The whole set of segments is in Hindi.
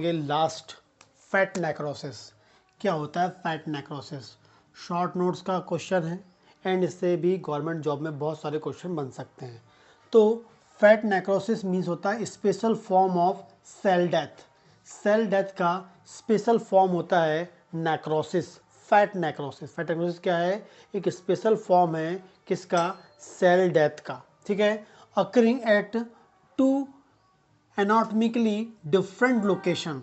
करेंगे लास्ट, फैट नेक्रोसिस। क्या होता है फैट नेक्रोसिस? शॉर्ट नोट्स का क्वेश्चन है एंड इससे भी गवर्नमेंट जॉब में बहुत सारे क्वेश्चन बन सकते हैं। तो फैट नेक्रोसिस मीन्स होता है special form of cell death. Cell death का स्पेशल फॉर्म होता है necrosis, fat necrosis. Fat necrosis क्या है? एक स्पेशल फॉर्म है किसका? सेल डेथ का। ठीक है, occurring at two anatomically different location.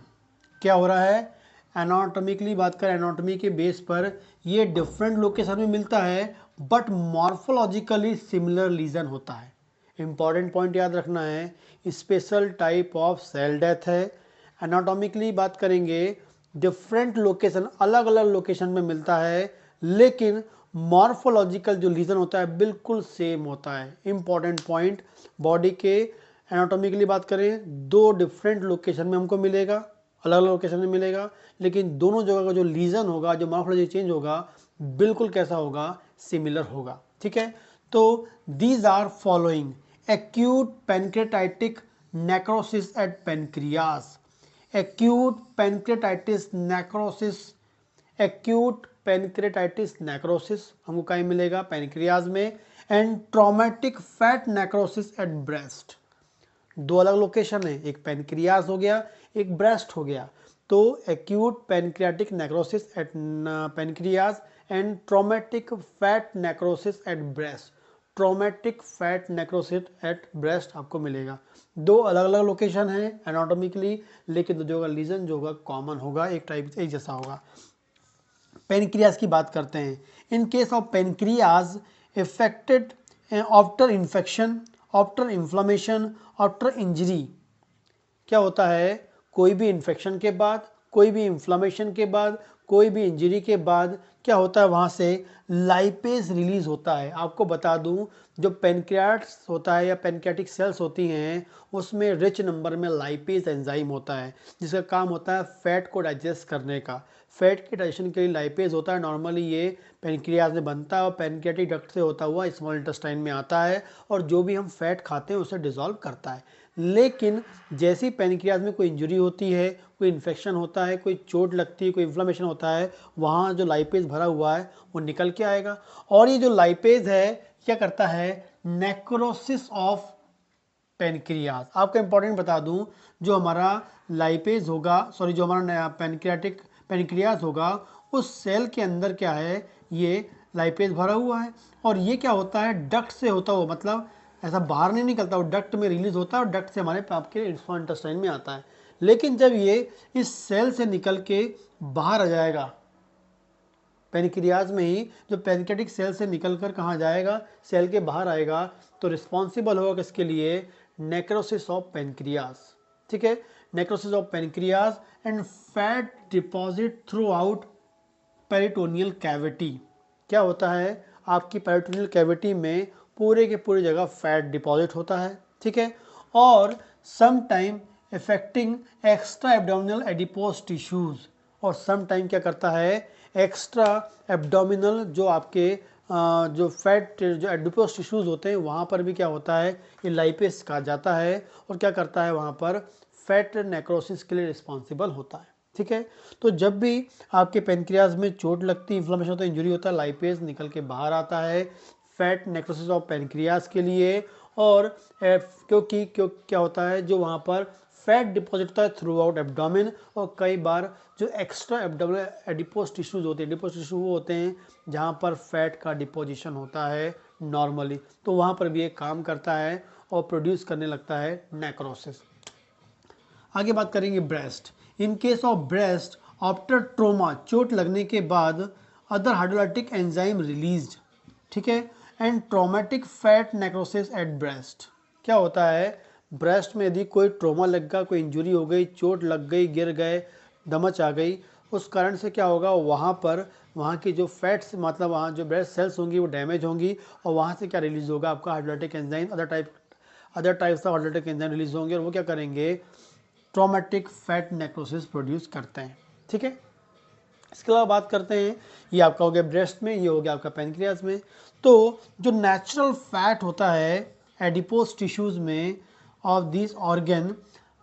क्या हो रहा है? एनाटॉमिकली बात करें, एनाटॉमी के बेस पर ये डिफरेंट लोकेशन में मिलता है बट मॉर्फोलॉजिकली सिमिलर लीजन होता है। इंपॉर्टेंट पॉइंट याद रखना है, special type of cell death है। एनाटॉमिकली बात करेंगे, डिफरेंट लोकेशन, अलग अलग लोकेशन में मिलता है, लेकिन मॉर्फोलॉजिकल जो लीजन होता है बिल्कुल सेम होता है। इंपॉर्टेंट पॉइंट, बॉडी के एनाटॉमी के लिए बात करें, दो डिफरेंट लोकेशन में हमको मिलेगा, अलग अलग लोकेशन में मिलेगा, लेकिन दोनों जगह का जो लीजन होगा, जो मॉर्फोलॉजी चेंज होगा, बिल्कुल कैसा होगा? सिमिलर होगा। ठीक है, तो these are following: acute pancreatitic necrosis at pancreas, acute pancreatitis necrosis, acute pancreatitis necrosis हमको कहीं मिलेगा? पेनक्रियाज में। And traumatic fat necrosis at breast. दो अलग लोकेशन है, एक पेनक्रियाज हो गया, एक ब्रेस्ट हो गया। तो acute pancreatic necrosis at pancreas and traumatic fat necrosis at breast. Traumatic fat necrosis at breast आपको मिलेगा। दो अलग अलग लोकेशन है एनाटॉमिकली, लेकिन जो होगा लीजन जो होगा कॉमन होगा, एक टाइप एक जैसा होगा। पेनक्रियाज की बात करते हैं। In case of pancreas affected after infection, after inflammation, after injury. क्या होता है? कोई भी इन्फेक्शन के बाद, कोई भी इन्फ्लामेशन के बाद, कोई भी इंजरी के बाद क्या होता है? वहाँ से लाइपेज रिलीज होता है। आपको बता दूं, जो पेनक्रियाट्स होता है या पेनक्रियाटिक सेल्स होती हैं, उसमें रिच नंबर में लाइपेज एंजाइम होता है, जिसका काम होता है फैट को डाइजेस्ट करने का। फैट के डाइजेशन के लिए लाइपेज होता है। नॉर्मली ये पेनक्रियाज में बनता है और पेनक्रियाटिक डक्ट से होता हुआ स्मॉल इंटेस्टाइन में आता है, और जो भी हम फैट खाते हैं उसे डिसॉल्व करता है। लेकिन जैसी पेनक्रियाज में कोई इंजरी होती है, कोई इन्फेक्शन होता है, कोई चोट लगती है, कोई इन्फ्लेमेशन होता है, वहाँ जो लाइपेज भरा हुआ है वो निकल के आएगा। और ये जो लाइपेज है क्या करता है? Necrosis of pancreas. आपको इंपॉर्टेंट बता दूं, जो हमारा लाइपेज होगा, सॉरी जो हमारा पेनक्रियाज होगा, उस सेल के अंदर क्या है? ये लाइपेज भरा हुआ है, और ये क्या होता है? डक्ट से होता हुआ, मतलब ऐसा बाहर नहीं निकलता, वो डक्ट में रिलीज होता है और डक्ट से हमारे आपके स्मॉल इंटेस्टाइन में आता है। लेकिन जब ये इस सेल से निकल के बाहर आ जाएगा, पेनक्रियाज में ही जो पेनक्रियाटिक सेल से निकलकर कहाँ जाएगा? सेल के बाहर आएगा, तो रिस्पॉन्सिबल होगा किसके लिए? Necrosis of pancreas. ठीक है, necrosis of pancreas and fat deposit through out peritoneal cavity. क्या होता है? आपकी पेरिटोनियल कैविटी में पूरे के पूरी जगह फैट डिपॉजिट होता है। ठीक है, और some time affecting extra abdominal adipose tissues, और सम टाइम क्या करता है? एक्स्ट्रा एब्डोमिनल जो आपके जो फैट जो एडिपोज टिश्यूज होते हैं, वहाँ पर भी क्या होता है? ये लाइपेज कहा जाता है, और क्या करता है? वहाँ पर फैट नेक्रोसिस के लिए रिस्पॉन्सिबल होता है। ठीक है, तो जब भी आपके पेनक्रियाज में चोट लगती है, इन्फ्लेमेशन होता है, इंजरी होता है, लाइपेज निकल के बाहर आता है फैट नेक्रोसिस ऑफ पेनक्रियाज के लिए। और क्योंकि क्या होता है? जो वहाँ पर फैट डिपॉजिट होता है थ्रू आउट एब्डोमेन, और कई बार जो एक्स्ट्रा एब्डोमिनल एडिपोज टिश्यूज होते हैं, एडिपोज टिश्यू वो होते हैं जहाँ पर फैट का डिपोजिशन होता है नॉर्मली, तो वहाँ पर भी एक काम करता है और प्रोड्यूस करने लगता है नेक्रोसिस। आगे बात करेंगे breast. In case of breast after trauma, चोट लगने के बाद अदर हाइड्रोलाइटिक एंजाइम रिलीज्ड। ठीक है, and traumatic fat necrosis at breast. क्या होता है? ब्रेस्ट में यदि कोई ट्रोमा लग गया, कोई इंजरी हो गई, चोट लग गई, गिर गए, दमच आ गई, उस कारण से क्या होगा? वहाँ पर वहाँ की जो फैट्स, मतलब वहाँ जो ब्रेस्ट सेल्स होंगी वो डैमेज होंगी, और वहाँ से क्या रिलीज होगा? आपका hydrolytic enzyme, other types of hydrolytic enzyme release होंगे, और वो क्या करेंगे? ट्रॉमेटिक फैट नेक्रोसिस प्रोड्यूस करते हैं। ठीक है, इसके अलावा बात करते हैं, ये आपका हो गया ब्रेस्ट में, ये हो गया आपका पेनक्रियाज में। तो जो नेचुरल फैट होता है एडिपोज टिश्यूज में of this organ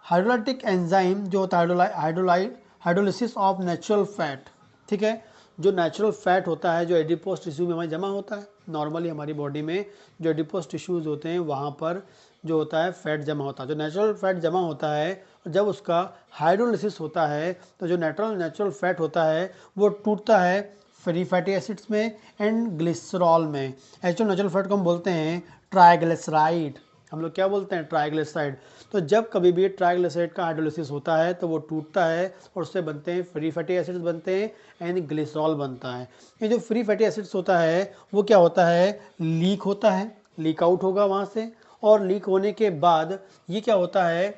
hydrolytic enzyme जो होता है हाइड्रोलिसिस ऑफ नेचुरल फैट, ठीक है। जो नेचुरल फैट होता है जो एडिपोज टिश्यू में हमारे जमा होता है, नॉर्मली हमारी बॉडी में जो एडिपोज टिश्यूज़ होते हैं वहाँ पर जो होता है फैट जमा होता है, जो नेचुरल फैट जमा होता है, जब उसका हाइड्रोलिसिस होता है तो जो नेचुरल फैट होता है वो टूटता है फ्री फैटी एसिड्स में एंड ग्लिसरॉल में। एक्चुअल नेचुरल फैट को हम बोलते हैं ट्राइग्लिसराइड, हम लोग क्या बोलते हैं, ट्राइग्लिसराइड। तो जब कभी भी ट्राइग्लिसराइड का हाइड्रोलिसिस होता है तो वो टूटता है और उससे बनते हैं फ्री फैटी एसिड्स बनते हैं एंड ग्लिसरॉल बनता है। ये जो फ्री फैटी एसिड्स होता है वो क्या होता है, लीक होता है, लीक आउट होगा वहाँ से, और लीक होने के बाद ये क्या होता है,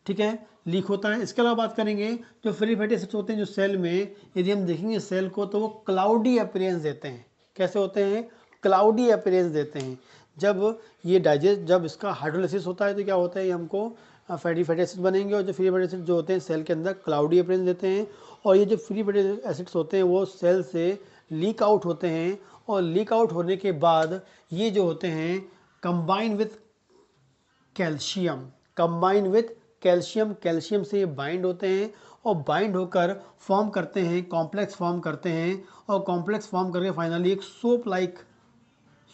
ठीक है, लीक होता है। इसके अलावा बात करेंगे जो फ्री फैटी एसिड्स होते हैं जो सेल में, यदि हम देखेंगे सेल को तो वो क्लाउडी अपीयरेंस देते हैं। कैसे होते हैं, क्लाउडी अपीयरेंस देते हैं। जब ये जब इसका हाइड्रोलिसिस होता है तो क्या होता है, ये हमको फैटी एसिड बनेंगे, और जो फ्री फैटी एसिड जो होते हैं सेल के अंदर क्लाउडी अपीयरेंस देते हैं। और ये जो फ्री फैटी एसिड्स होते हैं वो सेल से लीक आउट होते हैं, और लीक आउट होने के बाद ये जो होते हैं combine with calcium, combine with calcium, calcium से ये बाइंड होते हैं और बाइंड होकर फॉर्म करते हैं, कॉम्प्लेक्स फॉर्म करते हैं, और कॉम्प्लेक्स फॉर्म करके फाइनली एक सोप लाइक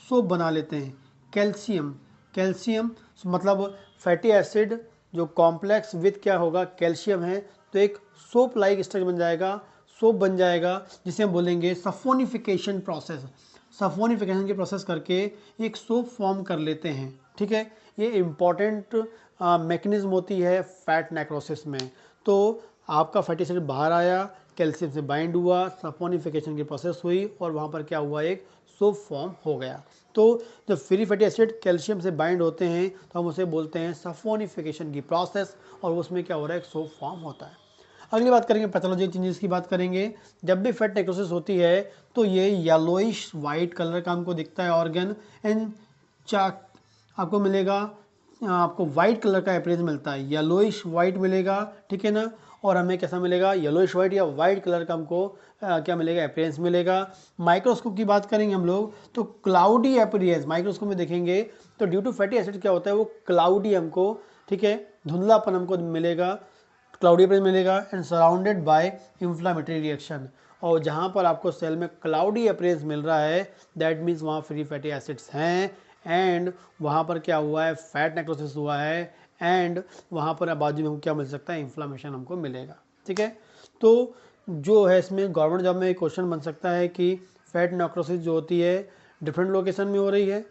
सोप बना लेते हैं। कैल्शियम मतलब फैटी एसिड जो कॉम्प्लेक्स विथ क्या होगा, कैल्शियम है, तो एक सोप लाइक स्ट्रक्चर बन जाएगा, सोप बन जाएगा, जिसे हम बोलेंगे सफोनिफिकेशन प्रोसेस। सफोनिफिकेशन की प्रोसेस करके एक सोप फॉर्म कर लेते हैं, ठीक है। ये इम्पॉर्टेंट मैकेनिज्म होती है फैट नेक्रोसिस में। तो आपका फैटी एसिड बाहर आया, कैल्शियम से बाइंड हुआ, सफोनिफिकेशन की प्रोसेस हुई और वहाँ पर क्या हुआ, एक सोप फॉर्म हो गया। तो जब फ्री फैटी एसिड कैल्शियम से बाइंड होते हैं तो हम उसे बोलते हैं सफोनिफिकेशन की प्रोसेस, और उसमें क्या हो रहा है, एक सोप फॉर्म होता है। अगली बात करेंगे पैथोलॉजिकल चेंजेस की बात करेंगे। जब भी फैट नेक्रोसिस होती है तो ये येलोइश वाइट कलर का हमको दिखता है ऑर्गन, एंड आपको मिलेगा, आपको वाइट कलर का अपीयरेंस मिलता है, येलोइश वाइट मिलेगा, ठीक है ना। और हमें कैसा मिलेगा, येलोइश वाइट या वाइट कलर का हमको क्या मिलेगा, अपीयरेंस मिलेगा। माइक्रोस्कोप की बात करेंगे हम लोग तो क्लाउडी अपीयरेंस माइक्रोस्कोप में देखेंगे तो ड्यू टू फैटी एसिड क्या होता है, वो क्लाउडी हमको, ठीक है, धुंधलापन हमको मिलेगा, क्लाउडी अपीयरेंस मिलेगा and surrounded by inflammatory reaction. और जहाँ पर आपको सेल में क्लाउडी अपीयरेंस मिल रहा है दैट मीन्स वहाँ फ्री फैटी एसिड्स हैं, एंड वहाँ पर क्या हुआ है, फैट नेक्रोसिस हुआ है, एंड वहाँ पर बाजू में हमको क्या मिल सकता है, इन्फ्लामेशन हमको मिलेगा, ठीक है। तो जो है इसमें गवर्नमेंट जॉब में एक क्वेश्चन बन सकता है कि फैट नेक्रोसिस जो होती है डिफरेंट लोकेशन में हो रही है,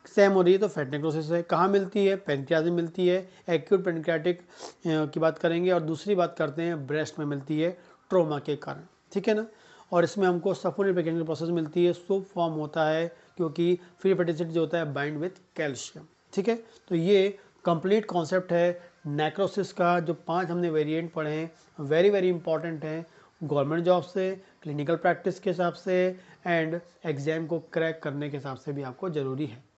सेम हो रही है, तो फैट नेक्रोसिस है, कहाँ मिलती है, पेनक्रियाज में मिलती है, एक्यूट पेनक्रियाटिक की बात करेंगे, और दूसरी बात करते हैं ब्रेस्ट में मिलती है ट्रोमा के कारण, ठीक है ना। और इसमें हमको सफोनिफिकेशन की प्रोसेस मिलती है, सोप फॉर्म होता है क्योंकि फ्री फैटी एसिड जो होता है बाइंड विथ कैल्शियम, ठीक है। तो ये कंप्लीट कॉन्सेप्ट है नेक्रोसिस का। जो 5 हमने वेरिएंट पढ़े हैं वेरी वेरी इंपॉर्टेंट हैं गवर्नमेंट जॉब से, क्लिनिकल प्रैक्टिस के हिसाब से, एंड एग्जाम को क्रैक करने के हिसाब से भी आपको ज़रूरी है।